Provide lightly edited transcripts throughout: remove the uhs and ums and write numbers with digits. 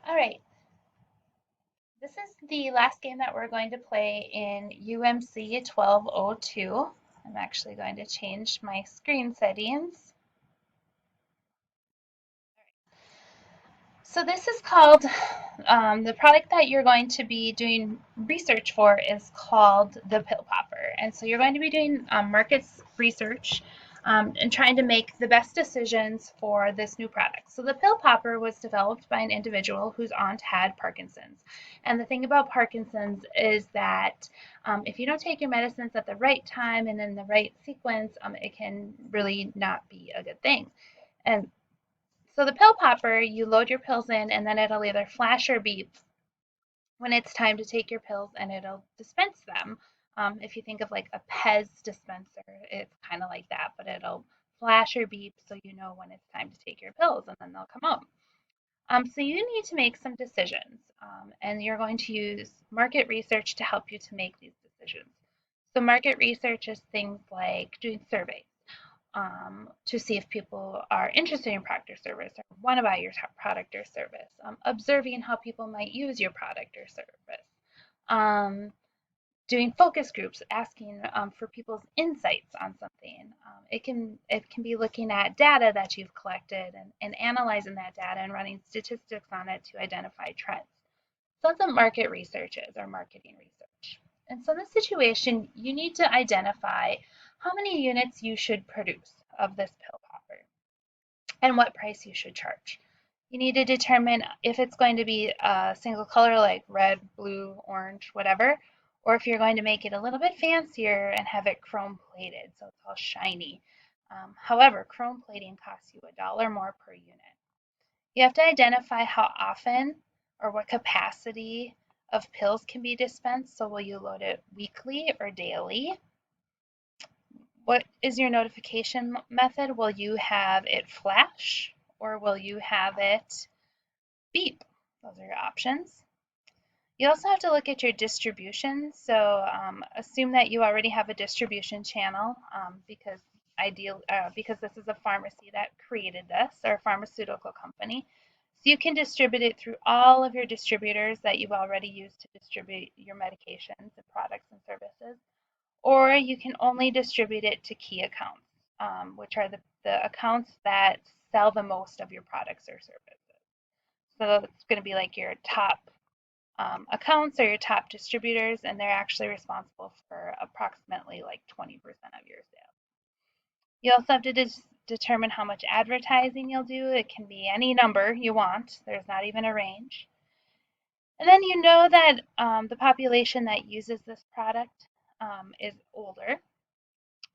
All right, this is the last game that we're going to play in UMC 1202. I'm actually going to change my screen settings. So this is called, the product that you're going to be doing research for is called the Pill Popper. And so you're going to be doing markets research and trying to make the best decisions for this new product. So the Pill Popper was developed by an individual whose aunt had Parkinson's. And the thing about Parkinson's is that if you don't take your medicines at the right time and in the right sequence, it can really not be a good thing. And so the pill popper, you load your pills in and then it'll either flash or beep when it's time to take your pills and it'll dispense them. If you think of like a Pez dispenser, it's kind of like that, but it'll flash or beep so you know when it's time to take your pills and then they'll come out. So you need to make some decisions and you're going to use market research to help you to make these decisions. So market research is things like doing surveys to see if people are interested in product or service or want to buy your product or service, observing how people might use your product or service, um, doing focus groups, asking for people's insights on something. It can be looking at data that you've collected and analyzing that data and running statistics on it to identify trends. So that's what market research is, or marketing research. And so in this situation, you need to identify how many units you should produce of this pill popper and what price you should charge. You need to determine if it's going to be a single color like red, blue, orange, whatever, or if you're going to make it a little bit fancier and have it chrome plated so it's all shiny. However, chrome plating costs you $1 more per unit. You have to identify how often or what capacity of pills can be dispensed. So will you load it weekly or daily? What is your notification method? Will you have it flash or will you have it beep? Those are your options. You also have to look at your distribution. So assume that you already have a distribution channel because this is a pharmacy that created this, or a pharmaceutical company. So you can distribute it through all of your distributors that you've already used to distribute your medications and products and services, or you can only distribute it to key accounts, which are the accounts that sell the most of your products or services. So it's going to be like your top accounts or your top distributors, and they're actually responsible for approximately like 20% of your sales. You also have to determine how much advertising you'll do. It can be any number you want, there's not even a range. And then you know that the population that uses this product is older,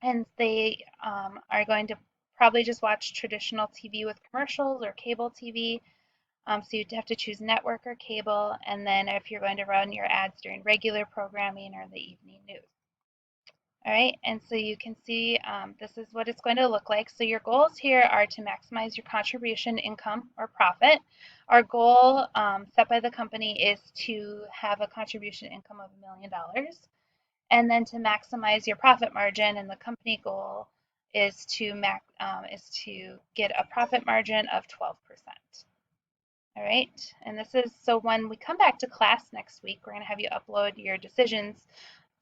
and they are going to probably just watch traditional TV with commercials or cable TV. So you'd have to choose network or cable, and then if you're going to run your ads during regular programming or the evening news. All right, and so you can see this is what it's going to look like. So your goals here are to maximize your contribution income or profit. Our goal set by the company is to have a contribution income of $1 million, and then to maximize your profit margin. And the company goal is to get a profit margin of 12%. All right, and this is so when we come back to class next week, we're going to have you upload your decisions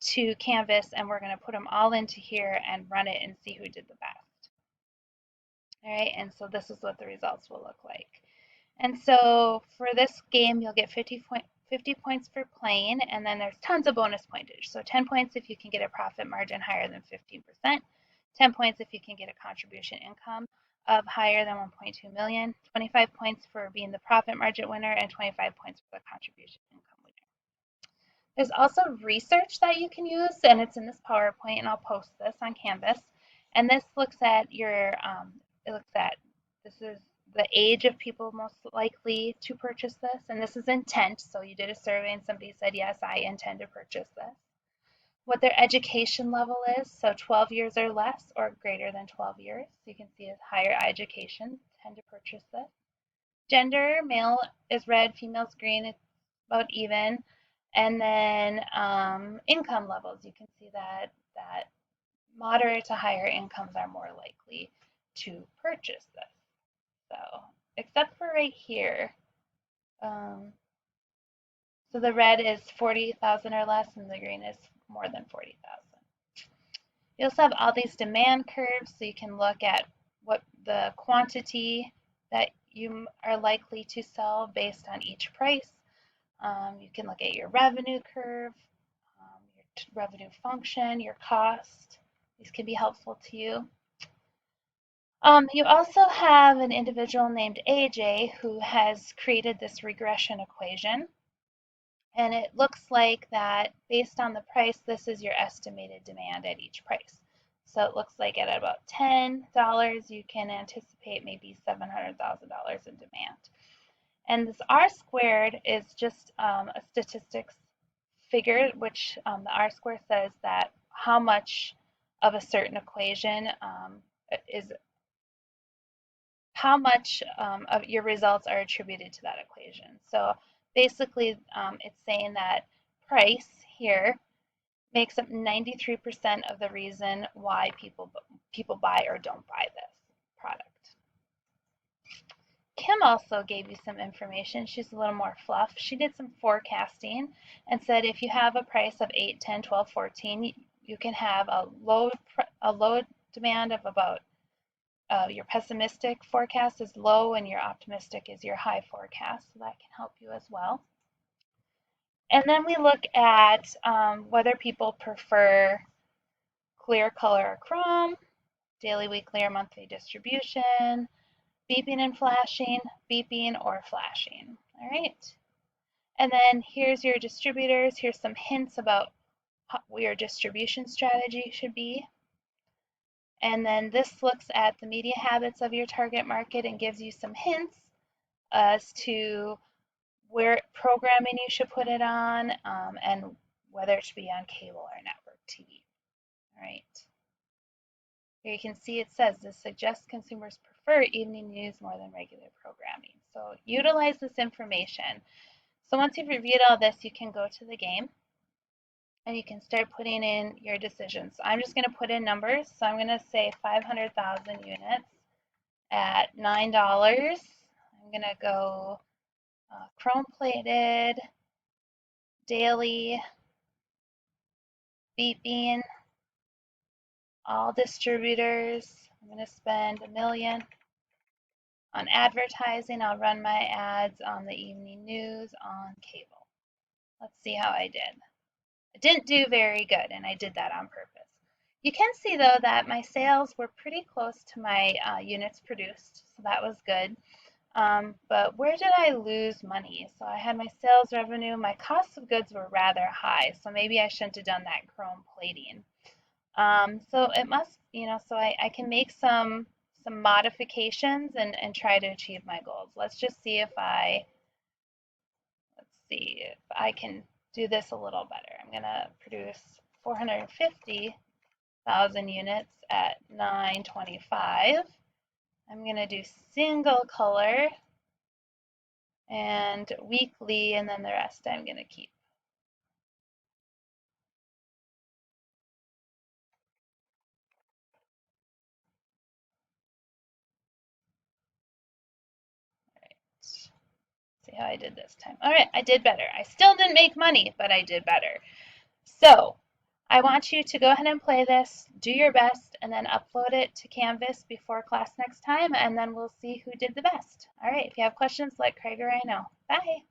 to Canvas and we're going to put them all into here and run it and see who did the best. All right, and so this is what the results will look like. And so for this game, you'll get 50 points for playing, and then there's tons of bonus pointage. So 10 points if you can get a profit margin higher than 15%, 10 points if you can get a contribution income of higher than 1.2 million, 25 points for being the profit margin winner, and 25 points for the contribution income winner. There's also research that you can use, and it's in this PowerPoint, and I'll post this on Canvas. And this looks at this is the age of people most likely to purchase this, and this is intent. So you did a survey and somebody said, yes, I intend to purchase this. What their education level is, so 12 years or less or greater than 12 years. So you can see as higher education tend to purchase this. Gender, male is red, female's green, it's about even. And then income levels, you can see that moderate to higher incomes are more likely to purchase this. So, except for right here, So the red is 40,000 or less, and the green is more than 40,000. You also have all these demand curves, so you can look at what the quantity that you are likely to sell based on each price. You can look at your revenue curve, your revenue function, your cost. These can be helpful to you. You also have an individual named AJ who has created this regression equation. And it looks like that based on the price, this is your estimated demand at each price. So it looks like at about $10, you can anticipate maybe $700,000 in demand. And this R squared is just a statistics figure, which the R squared says that how much of a certain equation is how much of your results are attributed to that equation. So basically, it's saying that price here makes up 93% of the reason why people buy or don't buy this product. Kim also gave you some information. She's a little more fluff. She did some forecasting and said if you have a price of 8, 10, 12, 14, you can have a low demand of about your pessimistic forecast is low and your optimistic is your high forecast. So that can help you as well. And then we look at whether people prefer clear, color, or chrome, daily, weekly, or monthly distribution, beeping and flashing, beeping or flashing. All right. And then here's your distributors. Here's some hints about what your distribution strategy should be. And then this looks at the media habits of your target market and gives you some hints as to where programming you should put it on and whether it should be on cable or network TV. All right. Here you can see it says this suggests consumers prefer evening news more than regular programming. So utilize this information. So once you've reviewed all this, you can go to the game and you can start putting in your decisions. So I'm just going to put in numbers. So I'm going to say 500,000 units at $9. I'm going to go chrome plated, daily, beeping, all distributors. I'm going to spend $1 million. On advertising, I'll run my ads on the evening news on cable. Let's see how I did. I didn't do very good, and I did that on purpose. You can see, though, that my sales were pretty close to my units produced, so that was good. But where did I lose money? So I had my sales revenue. My costs of goods were rather high, so maybe I shouldn't have done that chrome plating. So it must, so I can make some modifications and try to achieve my goals. Let's just see if I can do this a little better. I'm going to produce 450,000 units at 9.25. I'm going to do single color and weekly, and then the rest I'm going to keep. All right. See how I did this time. All right, I did better. I still didn't make money, but I did better. So I want you to go ahead and play this, do your best, and then upload it to Canvas before class next time, and then we'll see who did the best. All right, if you have questions, let Craig or I know. Bye.